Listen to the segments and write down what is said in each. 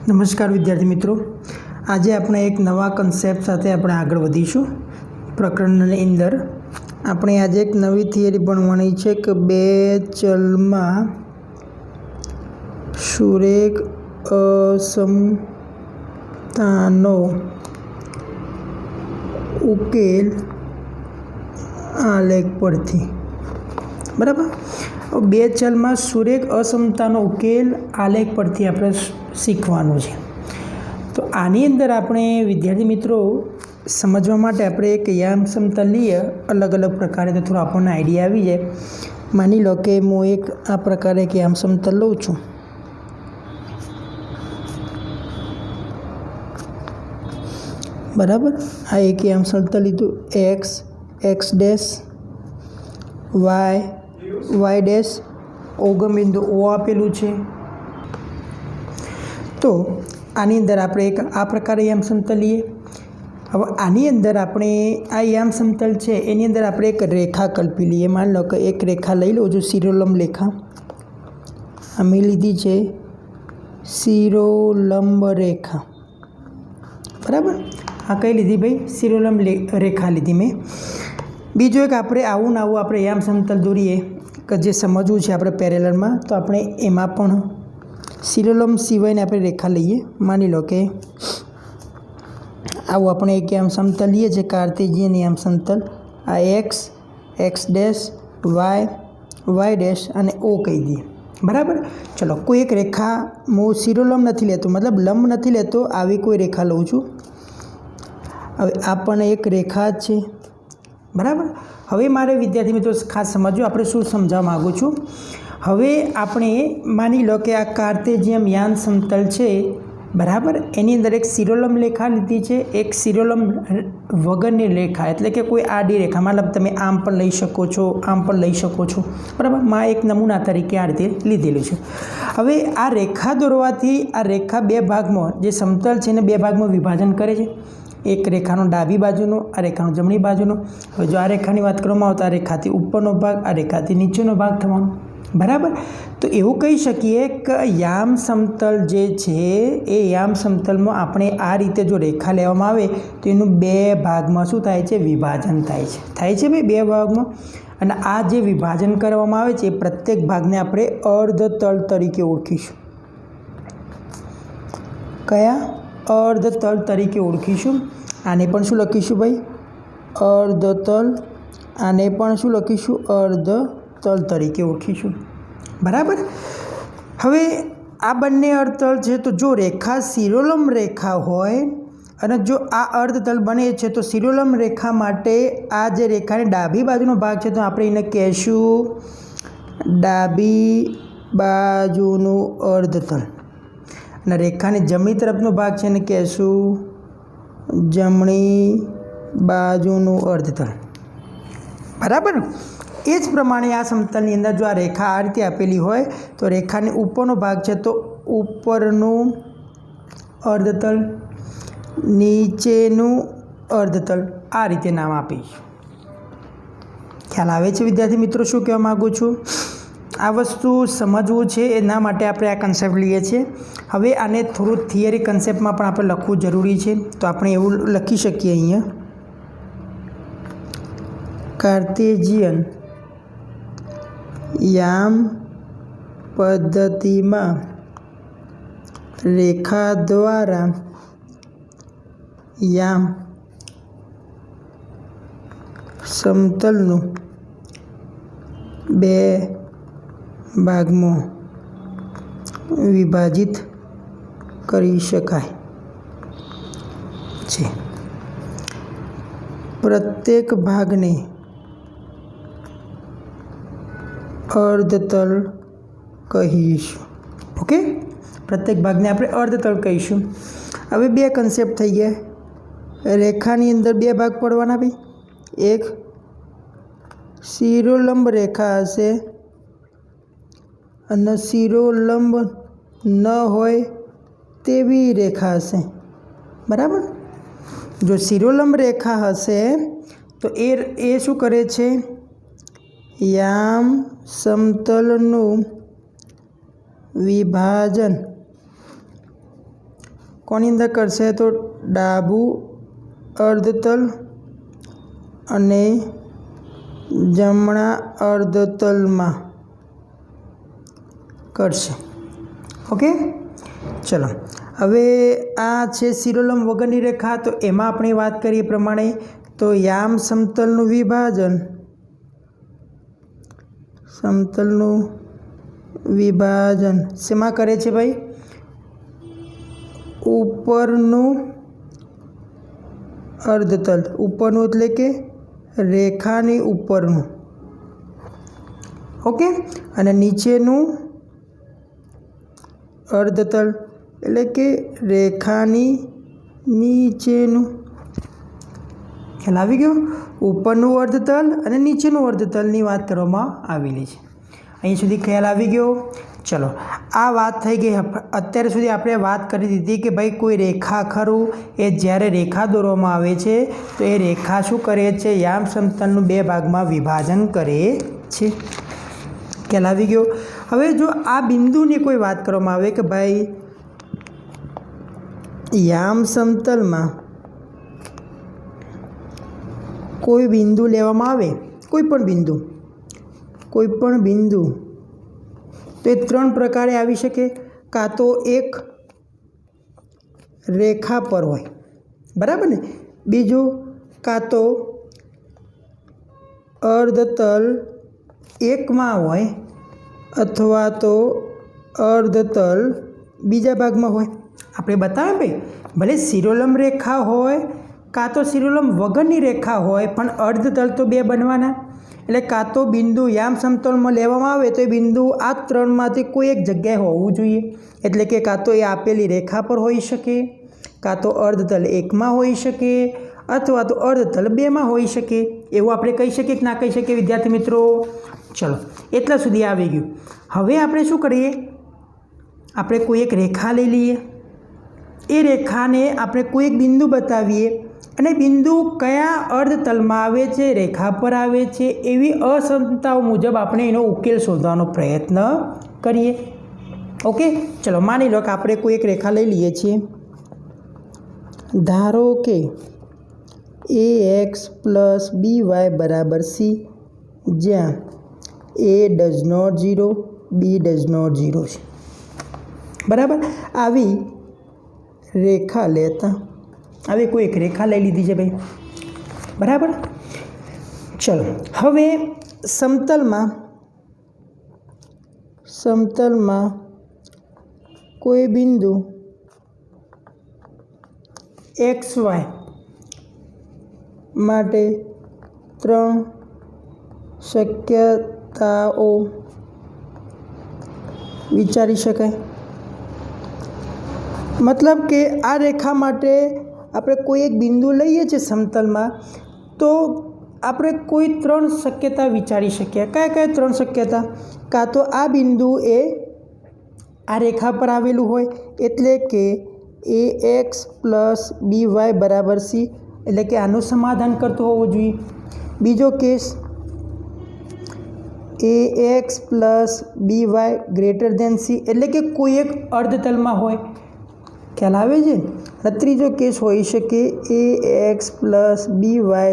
નમસ્કાર વિદ્યાર્થી મિત્રો, આજે આપણે એક નવા કન્સેપ્ટ સાથે આપણે આગળ વધીશું. પ્રકરણની અંદર આપણે આજે એક નવી થિયરી ભણવાની છે કે બે ચલમાં સુરેખ અસમતાનો ઉકેલ આલેખ પરથી. બરાબર, બે ચલમાં સુરેખ અસમતાનો ઉકેલ આલેખ પરથી આપણે શીખવાનું છે. તો આની અંદર આપણે વિદ્યાર્થી મિત્રો સમજવા માટે આપણે એક યામ સમતલ લઈએ અલગ અલગ પ્રકારે, તો થોડો આપણને આઈડિયા આવી જાય. માની લો કે હું એક આ પ્રકારે એક યામ સમતલ લઉં છું. બરાબર, આ એક યામ સમતલ લીધું. એક્સ ડેશ, વાય ડેશ, ઓગમબિંદુ ઓ આપેલું છે. તો આની અંદર આપણે એક આ પ્રકારે યામ સમતલ લઈએ. હવે આની અંદર આપણે આ યામ સમતલ છે એની અંદર આપણે એક રેખા કલ્પી લઈએ. માની લો કે એક રેખા લઈ લઉં છું, શિરોલંબ રેખા. અમે લીધી છે શિરોલંબ રેખા. બરાબર, આ કઈ લીધી ભાઈ? શિરોલંબ રેખા લીધી મેં. બીજું એક આપણે આવું ને આવું આપણે યામ સમતલ દોરીએ કે જે સમજવું છે આપણે પેરેલલમાં, તો આપણે એમાં પણ શિરોલંબ સિવાયને આપણે રેખા લઈએ. માની લો કે આવું આપણે એક યામ સમતલ લઈએ છે, કાર્ટેશિયન યામ સમતલ. આ એક્સ ડેશ, વાય ડેશ અને ઓ કહી દઈએ. બરાબર, ચલો કોઈ એક રેખા હું શિરોલંબ નથી લેતો, મતલબ લંબ નથી લેતો, આવી કોઈ રેખા લઉં છું. હવે આ પણ એક રેખા છે. બરાબર, હવે મારે વિદ્યાર્થી મિત્રો ખાસ સમજવું આપણે શું સમજાવવા માગું છું. હવે આપણે માની લો કે આ કાર્ટેશિયન યામ સમતલ છે. બરાબર, એની અંદર એક શિરોલંબ રેખા લીધી છે, એક શિરોલંબ વગરની રેખા, એટલે કે કોઈ આડી રેખા. મતલબ તમે આમ પણ લઈ શકો છો, આમ પણ લઈ શકો છો. બરાબર, માં એક નમૂના તરીકે આ રીતે લીધેલું છે. હવે આ રેખા દોરવાથી આ રેખા બે ભાગમાં, જે સમતલ છે એને બે ભાગમાં વિભાજન કરે છે. એક રેખાનો ડાબી બાજુનો, આ રેખાનો જમણી બાજુનો. હવે જો આ રેખાની વાત કરવામાં આવે તો આ રેખાથી ઉપરનો ભાગ, આ રેખાથી નીચેનો ભાગ થવાનો. બરાબર, તો એવું કહી શકીએ કે યામ સમતલ જે છે એ યામ સમતલમાં આપણે આ રીતે જો રેખા લેવામાં આવે તો એનું બે ભાગમાં શું થાય છે? વિભાજન થાય છે. ભાઈ બે ભાગમાં. અને આ જે વિભાજન કરવામાં આવે છે પ્રત્યેક ભાગને આપણે અર્ધતલ તરીકે ઓળખીશું. કયા? અર્ધતલ તરીકે ઓળખીશું. આને પણ શું લખીશું ભાઈ? અર્ધતલ. આને પણ શું લખીશું? અર્ધતલ તરીકે ઓળખીશું. બરાબર, હવે આ બંને અર્ધતલ છે. તો જો રેખા શિરોલંબ રેખા હોય અને જો આ અર્ધતલ બને છે તો શિરોલંબ રેખા માટે આ જે રેખાની ડાબી બાજુનો ભાગ છે તો આપણે એને કહેશું ડાબી બાજુનું અર્ધતલ. અને રેખાની જમણી તરફનો ભાગ છે એને કહેશું જમણી બાજુનું અર્ધતલ. બરાબર, એ જ પ્રમાણે આ સમતલની અંદર જો આ રેખા આ રીતે આપેલી હોય તો રેખાની ઉપરનો ભાગ છે તો ઉપરનું અર્ધતલ, નીચેનું અર્ધતલ, આ રીતે નામ આપીશું. ખ્યાલ આવે છે વિદ્યાર્થી મિત્રો શું કહેવા માગું છું? આ વસ્તુ સમજવું છે એના માટે આપણે આ કન્સેપ્ટ લઈએ છીએ. હવે આને થોડું થિયરી કન્સેપ્ટમાં પણ આપણે લખવું જરૂરી છે. તો આપણે એવું લખી શકીએ અહીંયા કાર્ટેશિયન યામ પદ્ધતિમાં રેખા દ્વારા યામ સમતલનું બે ભાગમાં વિભાજિત કરી શકાય છે. પ્રત્યેક ભાગને અર્ધતલ કહીશું. ઓકે, પ્રત્યેક ભાગને આપણે અર્ધતલ કહીશું. હવે બે કન્સેપ્ટ થઈ ગયા. રેખાની અંદર બે ભાગ પડવાના ભાઈ. એક શિરોલંબ રેખા હશે અને શિરોલંબ ન હોય તેવી રેખા હશે. બરાબર, જો શિરોલંબ રેખા હશે તો એ શું કરે છે? યામ સમતલનું વિભાજન કોની અંદર કરશે તો ડાબું અર્ધતલ અને જમણા અર્ધતલમાં કરશે. ઓકે, ચલો હવે આ છે શિરોલંબ વગરની રેખા. તો એમાં આપણે વાત કરીએ પ્રમાણે તો યામ સમતલનું વિભાજન શેમાં કરે છે ભાઈ? ઉપરનું અર્ધતલ, ઉપરનું એટલે કે રેખાની ઉપરનું. ઓકે, અને નીચેનું અર્ધતલ એટલે કે રેખાની નીચેનું. ખ્યાલ આવી ગયો? ઉપરનું અર્ધતલ અને નીચેનું અર્ધતલની વાત કરવામાં આવેલી છે. અહીં સુધી ખ્યાલ આવી ગયો? ચલો, આ વાત થઈ ગઈ. અત્યાર સુધી આપણે વાત કરી દીધી કે ભાઈ કોઈ રેખા ખરું એ જ્યારે રેખા દોરવામાં આવે છે તો એ રેખા શું કરે છે? યામ સમતલનું 2 ભાગમાં વિભાજન કરે છે. ખ્યાલ આવી ગયો? હવે જો આ બિંદુની કોઈ વાત કરવામાં આવે કે ભાઈ યામ સમતલમાં કોઈ બિંદુ લેવામાં આવે, કોઈ પણ બિંદુ તો એ 3 પ્રકારે આવી શકે. કાં તો એક રેખા પર હોય, બરાબર ને? બીજું, કાં તો અર્ધતલ એકમાં હોય અથવા તો અર્ધતલ બીજા ભાગમાં હોય. આપણે બતાવે ભાઈ, ભલે શિરોલંબ રેખા હોય કાં તો શિરોલંબ વગરની રેખા હોય, પણ અર્ધતલ તો 2 બનવાના. એટલે કાં તો બિંદુ યામ સમતલમાં લેવામાં આવે તો એ બિંદુ આ 3માંથી કોઈ એક જગ્યાએ હોવું જોઈએ. એટલે કે કાં તો એ આપેલી રેખા પર હોઈ શકે, કાં તો અર્ધતલ 1માં હોઈ શકે, અથવા તો અર્ધતલ 2માં હોઈ શકે. એવું આપણે કહી શકીએ કે ના કહી શકીએ વિદ્યાર્થી મિત્રો? ચલો, એટલા સુધી આવી ગયું. હવે આપણે શું કરીએ? આપણે કોઈ એક રેખા લઈ લઈએ, એ રેખાને આપણે કોઈ એક બિંદુ બતાવીએ અને બિંદુ કયા અર્ધતલમાં આવે છે, રેખા પર આવે છે, એવી અસમતાઓ મુજબ આપણે એનો ઉકેલ શોધવાનો પ્રયત્ન કરીએ. ઓકે, ચલો માની લો કે આપણે કોઈ એક રેખા લઈ લઈએ છીએ. ધારો કે ax + by = c, જ્યાં a does not 0, b does not 0 છે. બરાબર? આવી રેખા લેતા આવી કોઈ એક રેખા લઈ લીધી છે ભાઈ. બરાબર? ચલો, હવે સમતલમાં કોઈ બિંદુ XY માટે 3 શક્યતાઓ વિચારી શકાય. મતલબ કે આ રેખા માટે આપણે કોઈ એક બિંદુ લઈએ છીએ સમતલમાં, તો આપણે કોઈ 3 શક્યતા વિચારી શકીએ. કયા 3 શક્યતા? કાં તો આ બિંદુ એ આ રેખા પર આવેલું હોય, એટલે કે ax + by = c, એટલે કે આનું સમાધાન કરતું હોવું જોઈએ. બીજો કેસ, ax + by > c, એટલે કે કોઈ એક અર્ધતલમાં હોય. ખ્યાલ આવે છે? અને ત્રીજો કેસ હોઈ શકે ax + by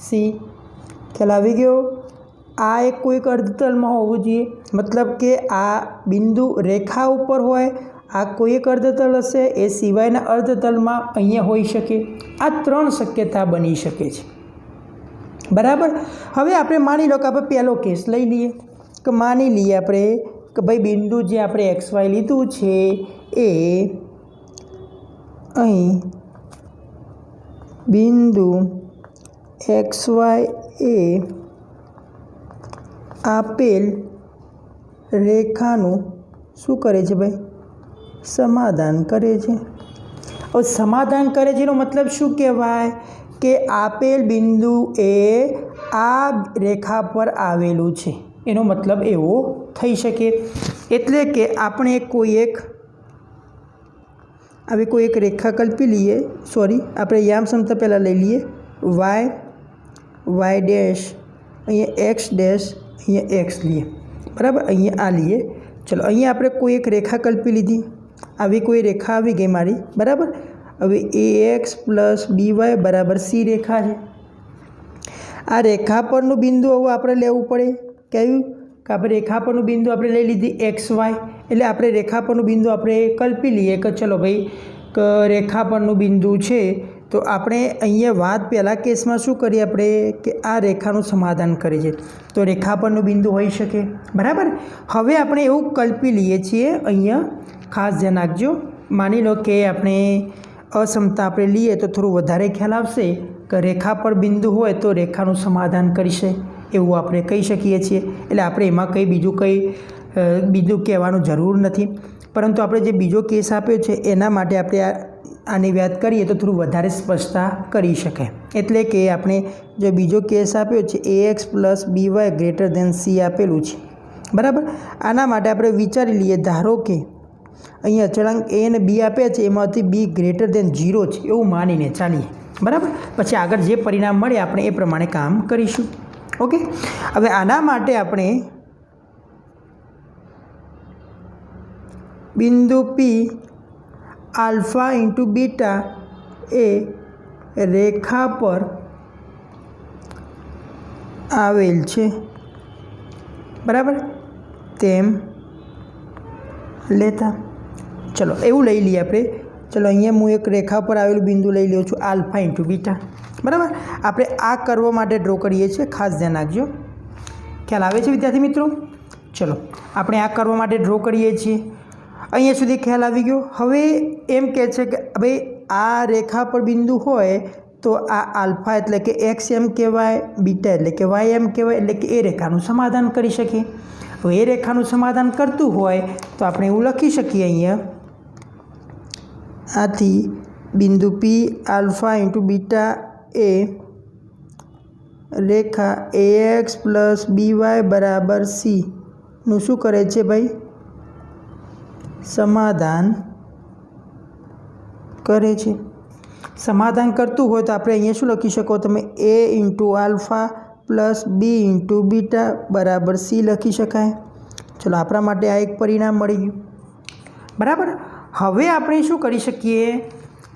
c. ખ્યાલ આવી ગયો? આ એક કોઈક અર્ધતલમાં હોવું જોઈએ. મતલબ કે આ બિંદુ રેખા ઉપર હોય, આ કોઈ એક અર્ધતલ હશે, એ સિવાયના અર્ધતલમાં અહીંયા હોઈ શકે. આ 3 શક્યતા બની શકે છે. બરાબર? હવે આપણે માની લો કે આપણે પહેલો કેસ લઈ લઈએ. કે માની લઈએ આપણે કે ભાઈ બિંદુ જે આપણે XY લીધું છે એ અહીં બિંદુ XY એ આપેલ રેખાનું શું કરે છે ભાઈ? સમાધાન કરે છે. હવે સમાધાન કરે છે એનો મતલબ શું કહેવાય? કે આપેલ બિંદુ એ આ રેખા પર આવેલું છે, એનો મતલબ એવો થઈ શકે. એટલે કે આપણે કોઈ એક રેખા કલ્પી લઈએ. આપણે યામ સમતલ પહેલાં લઈ લઈએ. y ડેશ, અહીંયા x ડેશ, અહીંયા x લઈએ. બરાબર? અહીંયા આ લઈએ. ચલો, અહીંયા આપણે કોઈ એક રેખા કલ્પી લીધી. આવી કોઈ રેખા આવી ગઈ મારી, બરાબર। હવે ax પ્લસ by બરાબર c રેખા છે। આ રેખા પરનું બિંદુ હવે આપણે લેવું પડે, કયું કે આપણે રેખા પરનું બિંદુ આપણે લઈ લીધી xy, એટલે આપણે રેખા પરનું બિંદુ આપણે કલ્પી લઈએ કે ચલો ભાઈ કે રેખા પરનું બિંદુ છે, તો આપણે અહીંયા વાત પહેલાં કેસમાં શું કરીએ આપણે કે આ રેખાનું સમાધાન કરીએ છીએ, તો રેખા પરનું બિંદુ હોઈ શકે, બરાબર। હવે આપણે એવું કલ્પી લઈએ છીએ, અહીંયા ખાસ ધ્યાન રાખજો, માની લો કે આપણે અસમતા આપણે લઈએ તો થોડું વધારે ખ્યાલ આવશે કે રેખા પર બિંદુ હોય તો રેખાનું સમાધાન કરીશે એવું આપણે કહી શકીએ છીએ। એટલે આપણે એમાં કંઈ બીજું કહેવાનું જરૂર નથી, પરંતુ આપણે જે બીજો કેસ આપ્યો છે એના માટે આપણે આની વાત કરીએ તો થોડું વધારે સ્પષ્ટતા કરી શકાય। એટલે કે આપણે જે બીજો કેસ આપ્યો છે ax plus by greater than c આપેલું છે, બરાબર। આના માટે આપણે વિચારી લઈએ, ધારો કે અહીંયા અચળાંક a અને b આપ્યા છે, એમાંથી b ગ્રેટર દેન 0 છે એવું માનીને ચાલીએ, બરાબર। પછી આગળ જે પરિણામ મળે આપણે એ પ્રમાણે કામ કરીશું, ઓકે। હવે આના માટે આપણે બિંદુ p આલ્ફા ઇન્ટુ બીટા એ રેખા પર આવેલ છે, બરાબર, તેમ લેતા ચલો એવું લઈ લઈએ આપણે। ચલો અહીંયા હું એક રેખા પર આવેલું બિંદુ લઈ લઉં છું આલ્ફા ઇન્ટુ બીટા, બરાબર। આપણે આ કરવા માટે ડ્રો કરીએ છીએ, ખાસ ધ્યાન રાખજો, ખ્યાલ આવે છે વિદ્યાર્થી મિત્રો? ચલો આપણે આ કરવા માટે ડ્રો કરીએ છીએ, અહીંયા સુધી ખ્યાલ આવી ગયો। હવે એમ કહે છે કે ભાઈ આ રેખા પર બિંદુ હોય તો આ આલ્ફા એટલે કે એક્સ એમ કહેવાય, બીટા એટલે કે વાય એમ કહેવાય, એટલે કે એ રેખાનું સમાધાન કરી શકીએ। હવે એ રેખાનું સમાધાન કરતું હોય તો આપણે એવું લખી શકીએ, અહીંયા આથી બિંદુ p alpha into beta A Rekha ax plus by બરાબર c નું શું કરે છે ભાઈ? સમાધાન કરે છે। સમાધાન કરતું હોય તો આપણે અહીંયા શું લખી શકો તમે? a into alpha plus b into beta બરાબર c લખી શકાય। ચલો આપણા માટે આ એક પરિણામ મળી ગયું, બરાબર। હવે આપણે શું કરી શકીએ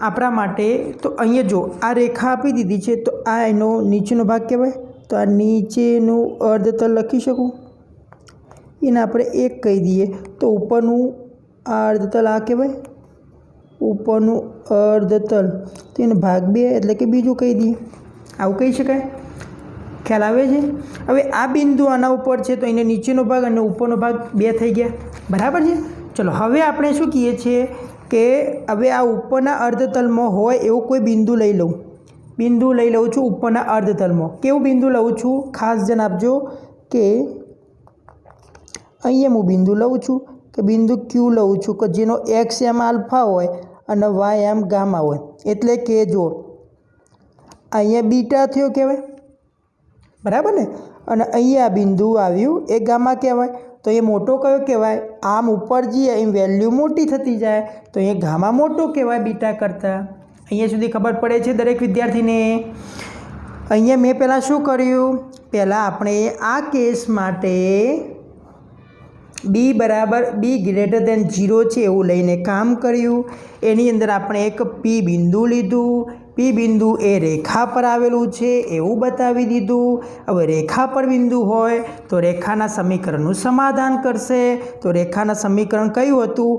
આપણા માટે? તો અહીંયા જો આ રેખા આપી દીધી છે, તો આ એનો નીચેનો ભાગ કહેવાય, તો આ નીચેનું અર્ધતલ લખી શકું, એને આપણે એક કહી દઈએ, તો ઉપરનું અર્ધતલ આ કહેવાય, ઉપરનું અર્ધતલ, તો એને ભાગ 2 એટલે કે બીજું કહી દઈએ, આવું કહી શકાય, ખ્યાલ આવે છે? હવે આ બિંદુ આના ઉપર છે તો એને નીચેનો ભાગ અને ઉપરનો ભાગ 2 થઈ ગયા, બરાબર છે? ચલો હવે આપણે શું કહીએ છીએ કે હવે આ ઉપરના અર્ધતલમાં હોય એવું કોઈ બિંદુ લઈ લઉં, બિંદુ લઈ લઉં છું ઉપરના અર્ધતલમાં। કેવું બિંદુ લઉં છું? ખાસ ધ્યાન આપજો કે અહીંયા હું બિંદુ લઉં છું કે બિંદુ Q લઉં છું કે જેનો x એમ આલ્ફા હોય અને y એમ ગામા હોય, એટલે કે જો અહીંયા બીટા થયો કહેવાય, બરાબર ને, અને અહીંયા બિંદુ આવ્યું એ ગામા કહેવાય, તો એ મોટો કયો કહેવાય? આમ ઉપર જઈએ એમ વેલ્યુ મોટી થતી જાય, તો એ ગામા મોટો કહેવાય બીટા કરતાં। અહીંયા સુધી ખબર પડે છે દરેક વિદ્યાર્થીને? અહીંયા મેં પહેલાં શું કર્યું? પહેલાં આપણે આ કેસ માટે b ગ્રેટર દેન 0 છે એવું લઈને કામ કર્યું। એની અંદર આપણે એક p બિંદુ લીધું, p બિંદુ એ રેખા પર આવેલું છે એવું બતાવી દીધું। હવે રેખા પર બિંદુ હોય તો રેખાના સમીકરણનું સમાધાન કરશે, તો રેખાના સમીકરણ કયું હતું?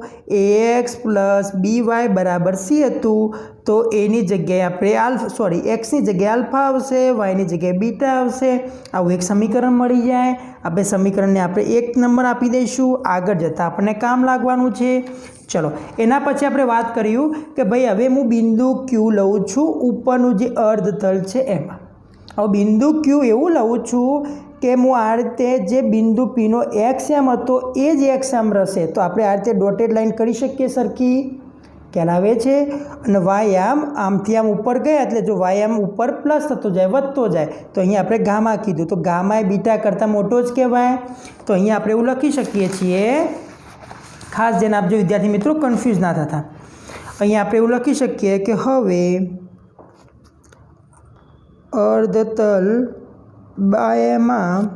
ax પ્લસ by બરાબર c હતું, તો એની જગ્યાએ આપણે એક્સની જગ્યાએ આલ્ફા આવશે, વાયની જગ્યાએ બીટા આવશે, આવું એક સમીકરણ મળી જાય। આપણે સમીકરણને આપણે 1 નંબર આપી દઈશું, આગળ જતાં આપણને કામ લાગવાનું છે। ચલો એના પછી આપણે વાત કર્યું કે ભાઈ હવે હું બિંદુ Q લઉં છું ઉપરનું જે અર્ધતલ છે એમાં। હવે બિંદુ Q એવું લઉં છું કે હું આ રીતે જે બિંદુ Pનો એક્સ એમ હતો એ જ એક્સ એમ રહેશે, તો આપણે આ રીતે ડોટેડ લાઈન કરી શકીએ સરખી, ખ્યાલ આવે છે? અને વાય આમથી આમ ઉપર ગયા એટલે જો વાય ઉપર પ્લસ થતો જાય, વધતો જાય, તો અહીંયા આપણે ગામા કીધું, તો ગામા એ બીટા કરતાં મોટો જ કહેવાય, તો અહીંયા આપણે એવું લખી શકીએ છીએ, ખાસ ધ્યાન આપજો વિદ્યાર્થી મિત્રો, કન્ફ્યુઝ ના થતા। અહીંયા આપણે એવું લખી શકીએ કે હવે અર્ધતલ બાયમાં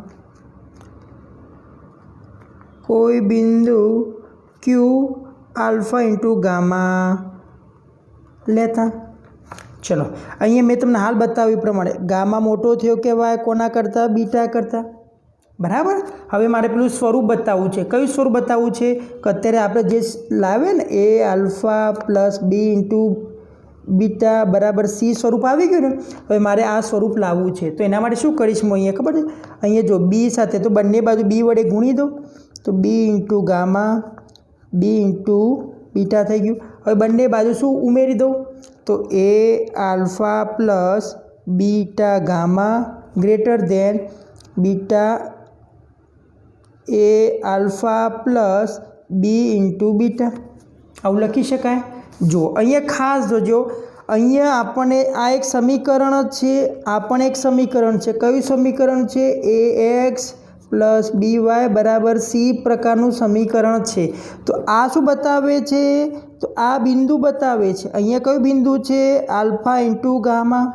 કોઈ બિંદુ Q આલ્ફા ઇન્ટુ ગામા લેતા। ચલો અહીંયા મેં તમને હાલ બતાવ્યું પ્રમાણે ગામા મોટો થયો કહેવાય કોના કરતાં, બીટા કરતાં, બરાબર। હવે મારે પેલું સ્વરૂપ બતાવવું છે। કયું સ્વરૂપ બતાવવું છે કે અત્યારે આપણે જે લાવે ને એ alpha plus B into beta બરાબર સી સ્વરૂપ આવી ગયું ને। હવે મારે આ સ્વરૂપ લાવવું છે તો એના માટે શું કરીશ હું અહીંયા ખબર છે, અહીંયા જો બી સાથે તો બંને બાજુ બી વડે ગુણી દો તો B into gamma B into beta થઈ ગયું। હવે બંને બાજુ શું ઉમેરી દો તો A alpha plus beta gamma greater than beta A alpha plus B into beta, આવું લખી શકાય। જો અહીંયા ખાસ જોજો, અહીંયા આપણને આ એક સમીકરણ છે, આ પણ એક સમીકરણ છે। કયું સમીકરણ છે? એ એક્સ પ્લસ બી વાય બરાબર સી પ્રકારનું સમીકરણ છે। તો આ શું બતાવે છે તો આ બિંદુ બતાવે છે। અહીંયા કયું બિંદુ છે? Alpha into gamma.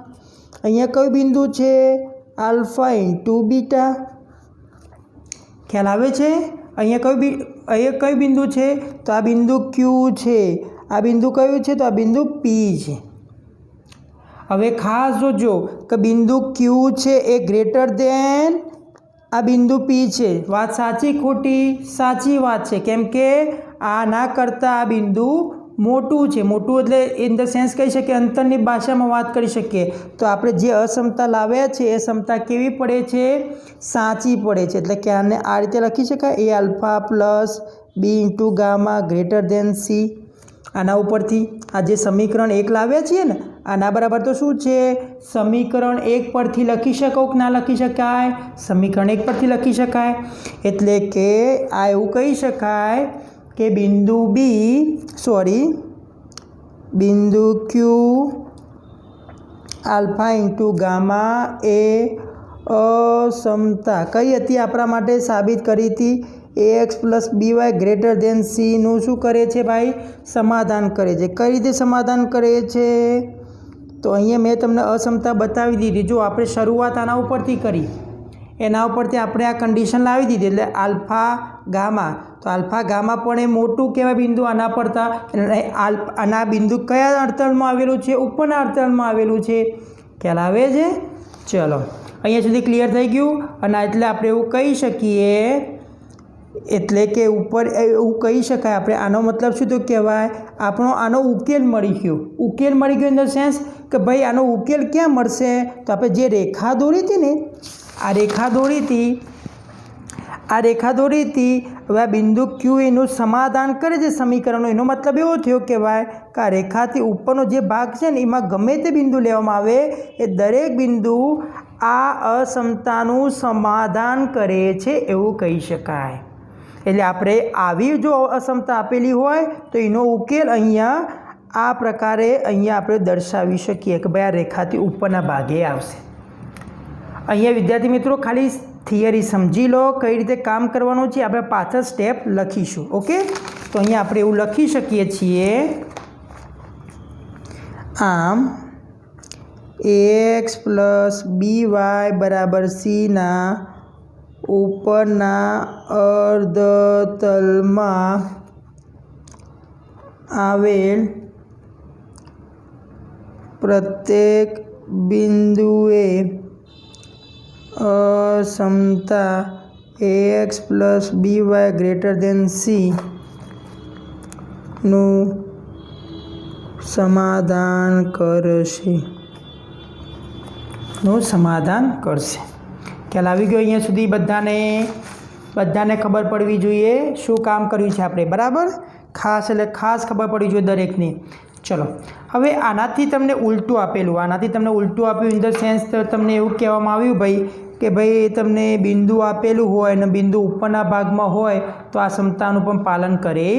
અહીંયા કયું બિંદુ છે? Alpha into beta. ખ્યાલ આવે છે? અહીંયા કયું બિંદુ છે તો આ બિંદુ ક્યુ છે। આ બિંદુ કયું છે તો આ બિંદુ પી છે। હવે ખાસ જોજો કે બિંદુ ક્યુ છે એ ગ્રેટર દેન આ બિંદુ પી છે। વાત સાચી ખોટી? સાચી વાત છે, કેમ કે આના કરતાં આ બિંદુ મોટું છે। મોટું એટલે ઇન ધ સેન્સ કહી શકીએ, અંતરની ભાષામાં વાત કરી શકીએ તો આપણે જે અસમતા લાવ્યા છે એ સમતા કેવી પડે છે? સાચી પડે છે। એટલે કે આને આ રીતે લખી શકાય A alpha plus B into gamma greater than C. આના ઉપરથી આ જે સમીકરણ 1 લાવ્યા છીએ ને આના બરાબર તો શું છે? સમીકરણ 1 પરથી લખી શકો કે ના લખી શકાય? સમીકરણ 1 પરથી લખી શકાય। એટલે કે આ એવું કહી શકાય કે બિંદુ ક્યુ આલ્ફા ઇન્ટુ ગામા એ અસમતા કઈ હતી આપણા માટે? સાબિત કરી હતી। એ x plus B Y greater than સીનું શું કરે છે ભાઈ? સમાધાન કરે છે। કઈ રીતે સમાધાન કરે છે? તો અહીંયા મેં તમને અસમતા બતાવી દીધી। જો આપણે શરૂઆત આના ઉપરથી કરી, એના ઉપરથી આપણે આ કન્ડિશન લાવી દીધી એટલે આલ્ફા ગામા, તો આલ્ફા ગામા પણ એ મોટું કહેવાય બિંદુ આના પડતા। આના બિંદુ કયા અડધણમાં આવેલું છે? ઉપરના અડધણમાં આવેલું છે। ખ્યાલ આવે છે? ચલો અહીંયા સુધી ક્લિયર થઈ ગયું। અને એટલે આપણે એવું કહી શકીએ, એટલે કે ઉપર એવું કહી શકાય આપણે, આનો મતલબ શું તો કહેવાય આપણો આનો ઉકેલ મળી ગયો। ઉકેલ મળી ગયો ઇન ધ સેન્સ કે ભાઈ આનો ઉકેલ ક્યાં મળશે? તો આપણે જે રેખા દોરી હતી ને આ રેખા દોરી હતી હવે આ બિંદુ ક્યુ એનું સમાધાન કરે છે સમીકરણનો। એનો મતલબ એવો થયો કહેવાય કે આ રેખાથી ઉપરનો જે ભાગ છે ને એમાં ગમે તે બિંદુ લેવામાં આવે એ દરેક બિંદુ આ અસમતાનું સમાધાન કરે છે એવું કહી શકાય। એટલે આપણે આવી જો અસમતા આપેલી હોય તો એનો ઉકેલ અહીંયા આ પ્રકારે અહીંયા આપણે દર્શાવી શકીએ કે ભાઈ આ રેખાથી ઉપરના ભાગે આવશે। અહીંયા વિદ્યાર્થી મિત્રો ખાલી થિયરી સમજી લો કઈ રીતે કામ કરવાનું છે, આપણે પાછળ સ્ટેપ લખીશું। ઓકે, તો અહીંયા આપણે એવું લખી શકીએ છીએ, આમ એક્સ પ્લસ બી વાય બરાબર સીના ઉપરના અર્ધતલમાં આવેલ પ્રત્યેક બિંદુએ અસમતા x plus B Y greater than C નું સમાધાન કરશે। ખ્યાલ આવી ગયો અહીંયા સુધી? બધાને ખબર પડવી જોઈએ શું કામ કર્યું છે આપણે, બરાબર? ખાસ એટલે ખાસ ખબર પડવી જોઈએ દરેકને। ચલો હવે આનાથી તમને ઉલટું આપેલું, આપ્યું ઇન ધ સેન્સ તમને એવું કહેવામાં આવ્યું ભાઈ કે ભાઈ તમને બિંદુ આપેલું હોય અને બિંદુ ઉપરના ભાગમાં હોય તો આ સમતાનું પણ પાલન કરે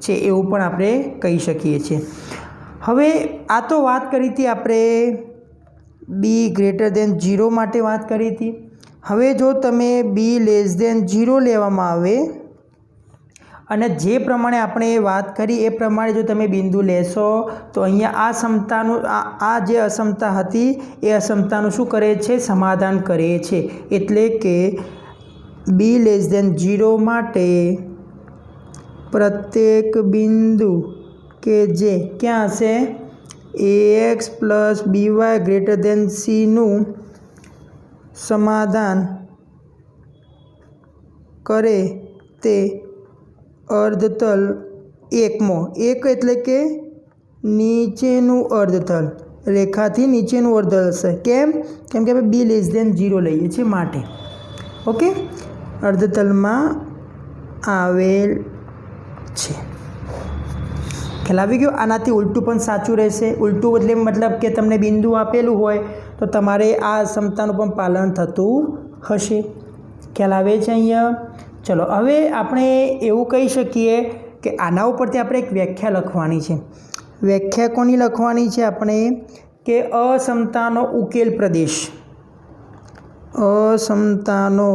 છે એવું પણ આપણે કહી શકીએ છીએ। હવે આ તો વાત કરી હતી આપણે બી ગ્રેટર દેન 0 માટે વાત કરી હતી। હવે જો તમે બી લેસ દેન 0 લેવામાં આવે અને જે પ્રમાણે આપણે વાત કરી એ પ્રમાણે જો તમે બિંદુ લેશો તો અહીંયા આ સમતાનું આ જે અસમતા હતી એ અસમતાનું શું કરે છે? સમાધાન કરે છે। એટલે કે બી લેસ દેન 0 માટે प्रत्येक बिंदु के जे क्या हशे ax plus by greater than c नु समाधान करे ते अर्धतल एकमो एक एटले के नीचेनु अर्धतल रेखाथी नीचेनु अर्धतल हशे केम केम के बी लेस देन 0 लईए छे माटे ओके अर्धतल में आवेल छे ख्याल आवी गयो आनाथी उल्टू पण साचुं रहेशे उल्टू એટલે मतलब के तमने बिंदु आपेलुं होय तो तमारे आ समतानुं पण पालन थतुं हशे ख्याल आवे छे अहींया चलो हवे आपणे एवुं कही शकीए कि आना उपरथी आपणे एक व्याख्या लखवानी छे व्याख्या कोनी लखवानी छे आपणे के असमतानो उकेल प्रदेश असमतानो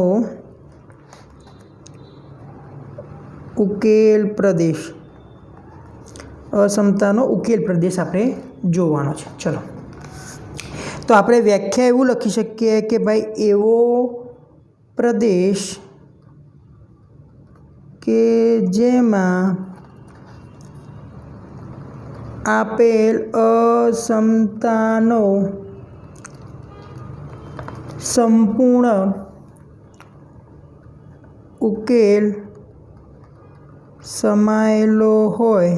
उकेल प्रदेश असमतानो उकेल प्रदेश आपणे जोवानो छे चलो तो आपणे व्याख्या एवुं लखी शकीए कि भाई एवो प्रदेश के जेमां आपेल असमतानो संपूर्ण उकेल समायेलो होय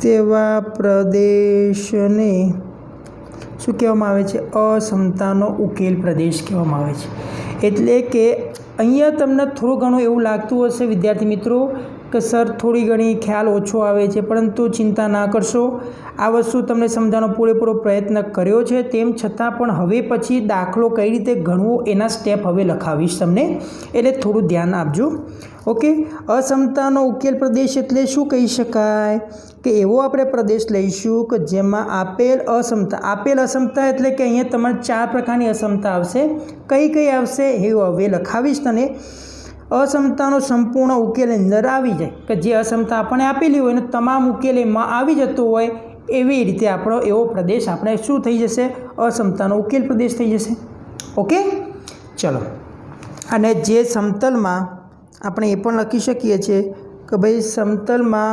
तेवा प्रदेशने शुं कहेवामां आवे छे असमतानो उकेल प्रदेश कहेवामां आवे छे एटले के अहींया तमने थोड़ुं घणुं एवुं लागतुं हशे विद्यार्थी मित्रों कि सर थोड़ी घणी ख्याल ओछो आवे छे परंतु चिंता ना करशो आ वस्तु तमने समजावવાનો पूरेपूरो प्रयत्न कर्यो छे तेम छतां पण हवे पछी दाखलो कई रीते गणવો एना स्टेप हवे लखावीश तमने एटले थोड़ुं ध्यान आपजो ओके असमतानो उकेल प्रदेश एटले शुं कही शकाय कि एवो आपणे प्रदेश लईशुं कि जेमां आपेल असमता एटले कि अहींया तमारे 4 प्रकारनी असमता आवशे कई कई आवशे ए हवे लखावीश तने असमतानो संपूर्ण उकेल अंदर आवी जाए कि जे असमता आपणे आपेली होय ने तमाम उकेल एमां आवी जतो होय एवी रीते आपणो एवो प्रदेश आपणे शुं थई जशे असमतानो उकेल प्रदेश थई जशे ओके चलो अने जे समतलमां આપણે એ પણ લખી શકીએ છીએ કે ભાઈ સમતલમાં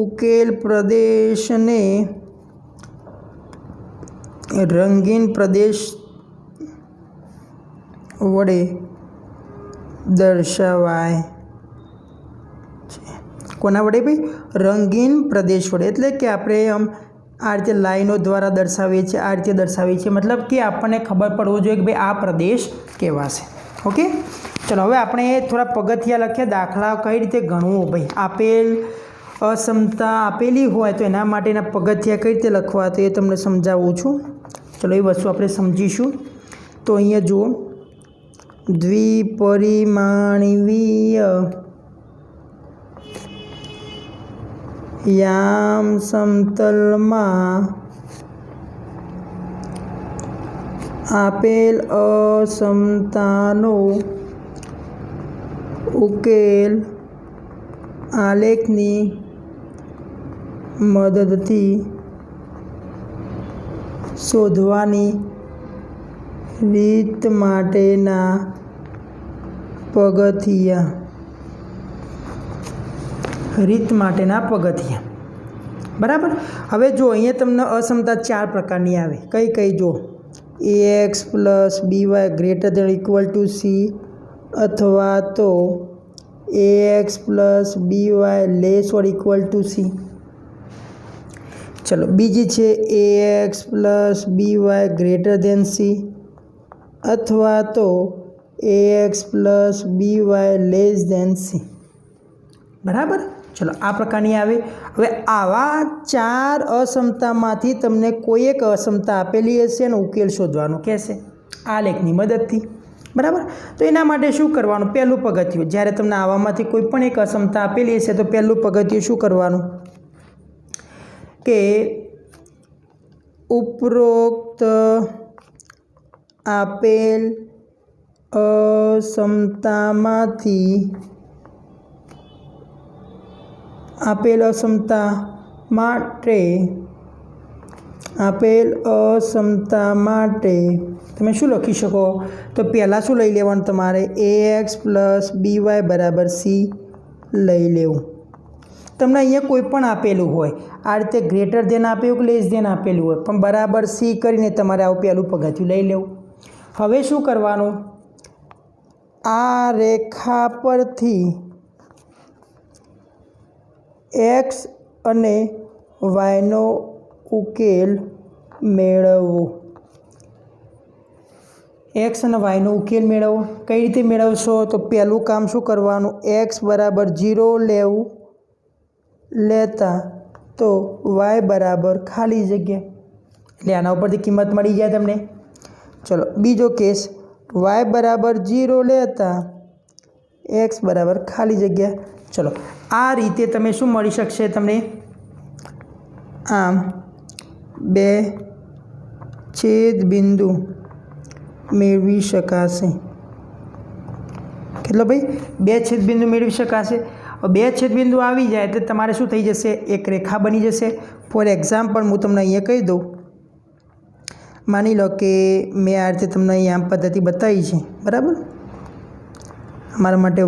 ઉકેલ પ્રદેશને રંગીન પ્રદેશ વડે દર્શાવાય છે કોના વડે ભાઈ રંગીન પ્રદેશ વડે એટલે કે આપણે આમ આ રીતે લાઈનો દ્વારા દર્શાવીએ છીએ આ રીતે દર્શાવીએ છીએ मतलब કે આપણને ખબર પડવું જોઈએ કે ભાઈ આ પ્રદેશ કેવા છે ઓકે चलो हवे आपणे थोड़ा पगथिया लख्या दाखला कई रीते गणवो भाई आपेल असमता आपेली होय तो एना माटेना पगथिया कई रीते लखवा तो ये तमने समजावुं छुं चलो ये वस्तु आपणे समजीशुं तो अहींया जुओ द्विपरिमाणीय याम समतलमां आपेल असमतानो उकेल आलेखनी मददथी शोधवानी रीत माटेना पगथिया बराबर हवे जो अहींया तमने असमता 4 प्रकारनी आवे कई कई जो ax plus by greater than equal to c अथवा तो ax plus by less or equal to c चलो बीजी है ax plus by greater than c अथवा तो ax plus by less than c बराबर चलो आ प्रकारनी आवे हवे आवा 4 असमतामांथी तमने कोई एक असमता आपेली हशे ने उकेल शोधवानो कहेशे आलेखनी मददथी बराबर तो एना माटे शुं करवानुं पहेलुं पगथियुं ज्यारे तमने आवामांथी कोई पण एक असमता आपेली हशे तो पहेलुं पगथियुं शुं करवानुं के उपरोक्त आपेल असमतामांथी आपेल असमता माटे તમે શું લખી શકો? તો પહેલાં શું લઈ લેવાનું તમારે? ax + by બરાબર c લઈ લેવું. તમને અહીંયા કોઈ પણ આપેલું હોય આ રીતે ગ્રેટર ધેન આપેલું કે લેસ ધેન આપેલું હોય પણ બરાબર c કરીને તમારે આવું પહેલું પગથિયું લઈ લેવું. હવે શું કરવાનું? આ રેખા પરથી x અને yનો ઉકેલ મેળવવો. x અને yનો ઉકેલ મેળવવો. કઈ રીતે મેળવશો? તો પહેલું કામ શું કરવાનું? x બરાબર 0 લેતા તો y બરાબર ખાલી જગ્યા, એટલે આના ઉપરથી કિંમત મળી જાય તમને. ચલો બીજો કેસ, y બરાબર 0 લેતા x બરાબર ખાલી જગ્યા. ચલો આ રીતે તમે શું મળી શકશે તમને? આમ બે છેદ બિંદુ મેળવી શકાશે. કેટલો ભાઈ? બે છેદ બિંદુ મેળવી શકાશે. બે છેદ બિંદુ આવી જાય એટલે તમારે શું થઈ જશે? એક રેખા બની જશે. ફોર એક્ઝામ્પલ હું તમને અહીંયા કહી દઉં. માની લો કે મેં આ રીતે તમને અહીંયા આમ પદ્ધતિ બતાવી છે, બરાબર? અમારા માટે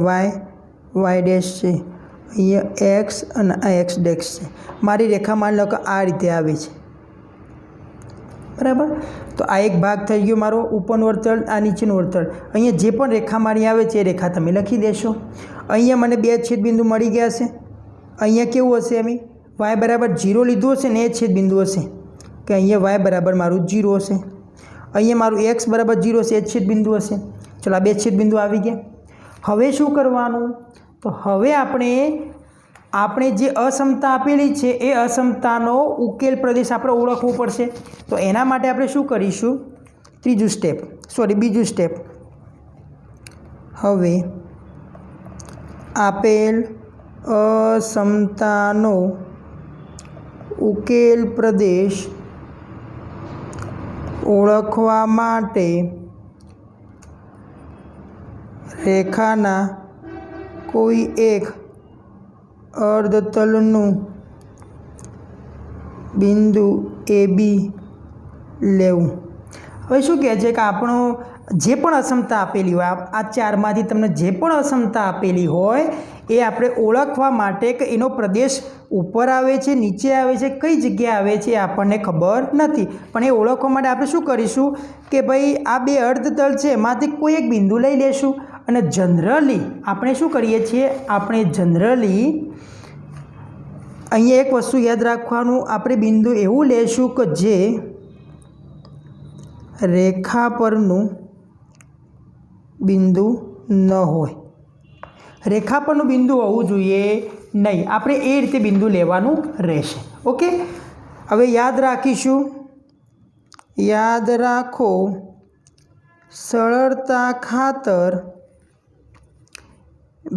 y ડેશ છે, અહીંયા x અને આ x ડેશ છે. મારી રેખા માની લો કે આ રીતે આવે છે, બરાબર? તો આ એક ભાગ થઈ ગયો મારો ઉપરનું વર્તુળ, આ નીચેનું વર્તુળ. અહીંયા જે પણ રેખા મારી આવે છે એ રેખા તમે લખી દેશો. અહીંયા મને બે છેદબિંદુ મળી ગયા છે. અહીંયા કેવું હશે? અમે y બરાબર 0 લીધું હશે ને એ છેદબિંદુ હશે કે અહીંયા y બરાબર મારું 0 હશે, અહીંયા મારું x બરાબર 0 હશે, એ છેદબિંદુ હશે. ચલો આ બે છેદબિંદુ આવી ગયા. હવે શું કરવાનું? તો હવે આપણે જે અસમતા આપેલી છે એ અસમતાનો ઉકેલ પ્રદેશ આપણે ઓળખવો પડશે. તો એના માટે આપણે શું કરીશું? બીજું સ્ટેપ. હવે આપેલ અસમતાનો ઉકેલ પ્રદેશ ઓળખવા માટે રેખાના કોઈ એક અર્ધતલનું બિંદુ AB લેવું. હવે શું કહે છે કે આપણો જે પણ અસમતા આપેલી હોય, આ ચારમાંથી તમને જે પણ અસમતા આપેલી હોય એ આપણે ઓળખવા માટે કે એનો પ્રદેશ ઉપર આવે છે, નીચે આવે છે, કઈ જગ્યાએ આવે છે એ આપણને ખબર નથી. પણ એ ઓળખવા માટે આપણે શું કરીશું કે ભાઈ આ બે અર્ધતલ છે એમાંથી કોઈ એક બિંદુ લઈ લેશું. અને જનરલી આપણે શું કરીએ છીએ? આપણે જનરલી અહીંયા એક વસ્તુ યાદ રાખવાનું, આપણે બિંદુ એવું લેશું કે જે રેખા પરનું બિંદુ ન હોય. રેખા પરનું બિંદુ હોવું જોઈએ નહીં. આપણે એ રીતે બિંદુ લેવાનું રહેશે. ઓકે, હવે યાદ રાખો સરળતા ખાતર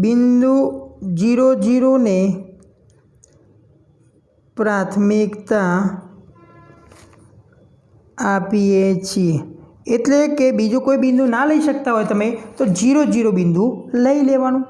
બિંદુ 0, 0 ને પ્રાથમિકતા આપીએ છીએ. એટલે કે બીજું કોઈ બિંદુ ના લઈ શકતા હોય તમે તો 0, 0 બિંદુ લઈ લેવાનું.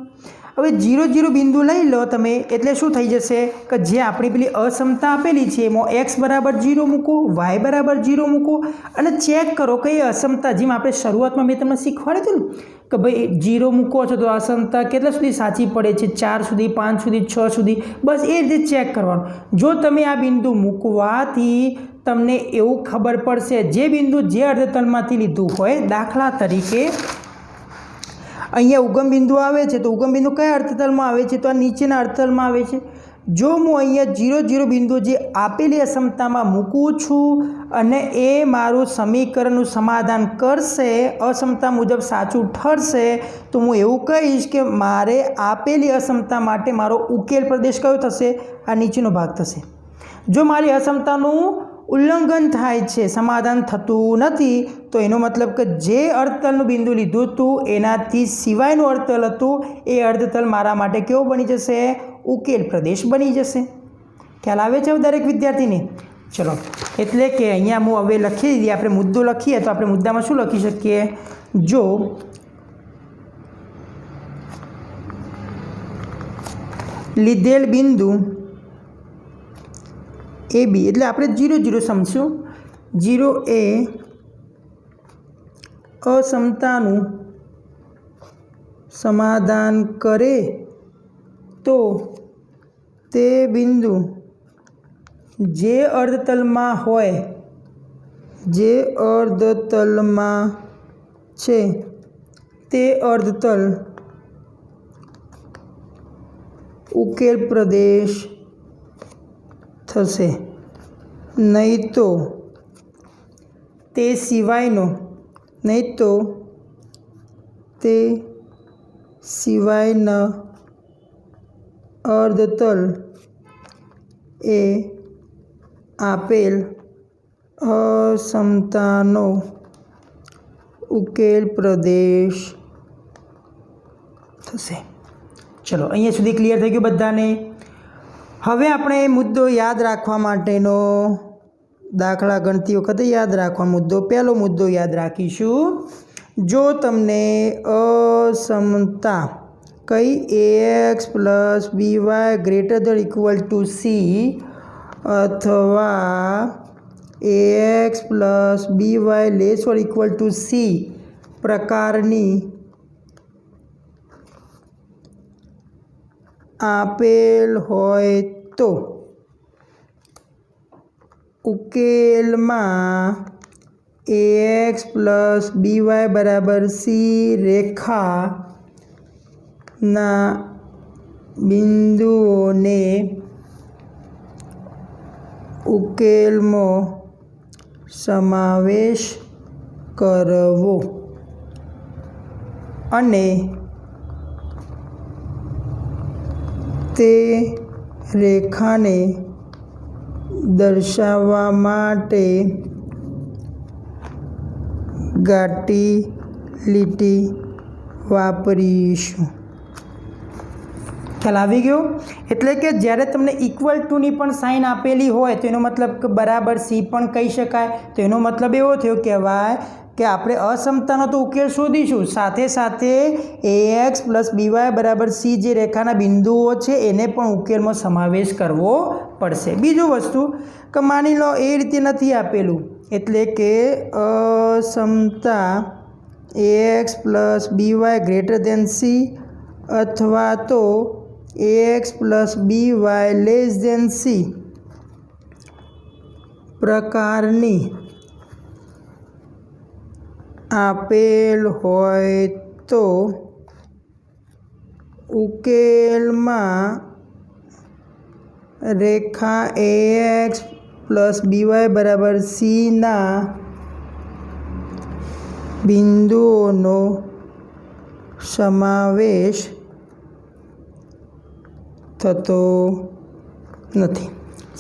હવે 0, 0 બિંદુ લઈ લો તમે એટલે શું થઈ જશે કે જે આપણી પેલી અસમતા આપેલી છે એમાં x બરાબર 0 મૂકો, y બરાબર 0 મૂકો અને ચેક કરો કે એ અસમતા, જેમ આપણે શરૂઆતમાં મેં તમને શીખવાડ્યું હતું ને કે ભાઈ 0 મૂકો છો તો અસમતા કેટલા સુધી સાચી પડે છે? 4 સુધી, 5 સુધી, 6 સુધી. બસ એ રીતે ચેક કરવાનું. જો તમે આ બિંદુ મૂકવાથી તમને એવું ખબર પડશે જે બિંદુ જે અર્ધતલમાંથી લીધું હોય, દાખલા તરીકે અહીંયા ઉગમ બિંદુ આવે છે તો ઉગમ બિંદુ કયા અર્ધતલમાં આવે છે? તો આ નીચેના અર્ધતલમાં આવે છે. જો હું અહીંયા 0, 0 બિંદુ જે આપેલી અસમતામાં મૂકું છું અને એ મારું સમીકરણનું સમાધાન કરશે, અસમતા મુજબ સાચું ઠરશે, તો હું એવું કહીશ કે મારે આપેલી અસમતા માટે મારો ઉકેલ પ્રદેશ કયો થશે? આ નીચેનો ભાગ થશે. જો મારી અસમતાનું ઉલ્લંઘન થાય છે, સમાધાન થતું નથી, તો એનો મતલબ કે જે અર્ધતલનું બિંદુ લીધું હતું એનાથી સિવાયનું અર્ધતલ હતું એ અર્ધતલ મારા માટે કેવો બની જશે? ઉકેલ પ્રદેશ બની જશે. ખ્યાલ આવે છે દરેક વિદ્યાર્થીને? ચલો, એટલે કે અહીંયા હું હવે લખી દીધી. આપણે મુદ્દો લખીએ તો આપણે મુદ્દામાં શું લખી શકીએ? જો લીધેલ બિંદુ AB, એટલે આપણે 0, 0 સમજશું. 0 એ અસમતાનું સમાધાન કરે તો તે બિંદુ જે અર્ધતલમાં હોય, જે અર્ધતલમાં છે તે અર્ધતલ ઉકેલ પ્રદેશ થશે, નહીં તો તે સિવાયના અર્ધતલ એ આપેલ અસમતાનો ઉકેલ પ્રદેશ થશે। ચલો અહીંયા સુધી ક્લિયર થઈ ગયું બધાને। હવે આપણે મુદ્દો યાદ રાખવા માટેનો દાખલા ગણતી વખતે યાદ રાખવા મુદ્દો, પહેલો મુદ્દો યાદ રાખીશું। જો તમને અસમતા કઈ ax plus by greater than equal to c અથવા ax plus by less or equal to c પ્રકારની આપેલ હોય તો ઉકેલમાં ax પ્લસ by બરાબર c રેખાના બિંદુઓને ઉકેલમાં સમાવેશ કરવો અને તે રેખાને દર્શાવવા માટે ઘાટી લીટી વાપરીશું। ખ્યાલ આવી ગયો? એટલે કે જ્યારે તમને ઇક્વલ ટુની પણ સાઇન આપેલી હોય તો એનો મતલબ કે બરાબર સી પણ કહી શકાય। તો એનો મતલબ એવો થયો કહેવાય કે આપણે અસમતાનો તો ઉકેલ શોધીશું, સાથે સાથે ax પ્લસ by બરાબર c જે રેખાના બિંદુઓ છે એને પણ ઉકેલમાં સમાવેશ કરવો પડશે। બીજું વસ્તુ કે માની લો એ રીતે નથી આપેલું, એટલે કે અસમતા ax plus by greater than c અથવા તો ax plus by less than c પ્રકારની આપેલ હોય તો ઉકેલમાં રેખા ax પ્લસ by બરાબર c ના બિંદુઓનો સમાવેશ થતો નથી,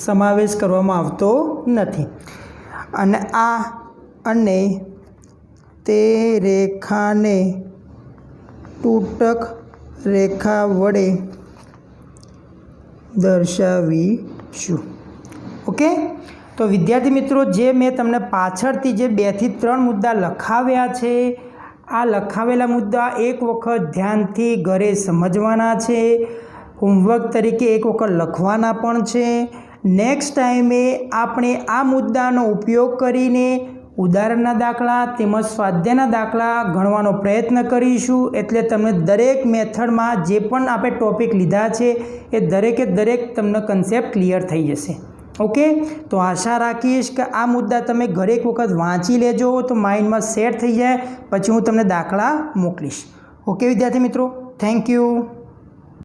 સમાવેશ કરવામાં આવતો નથી અને તે રેખાને તૂટક રેખા વડે દર્શાવીશું। ઓકે, તો વિદ્યાર્થી મિત્રો જે મેં તમને પાછળથી જે 2 થી 3 મુદ્દા લખાવ્યા છે, આ લખાવેલા મુદ્દા એક વખત ધ્યાનથી ઘરે સમજવાના છે, હોમવર્ક તરીકે એક વખત લખવાના પણ છે। નેક્સ્ટ ટાઈમે આપણે આ મુદ્દાનો ઉપયોગ કરીને ઉદાહરણના દાખલા તેમજ સ્વાધ્યાયના દાખલા ગણવાનો પ્રયત્ન કરીશું। એટલે તમને દરેક મેથડમાં જે પણ આપણે ટૉપિક લીધા છે એ દરેકે દરેક તમને કન્સેપ્ટ ક્લિયર થઈ જશે। ઓકે, તો આશા રાખીશ કે આ મુદ્દા તમે ઘરે એક વખત વાંચી લેજો તો માઇન્ડમાં સેટ થઈ જાય, પછી હું તમને દાખલા મોકલીશ। ઓકે વિદ્યાર્થી મિત્રો, થેન્ક યુ।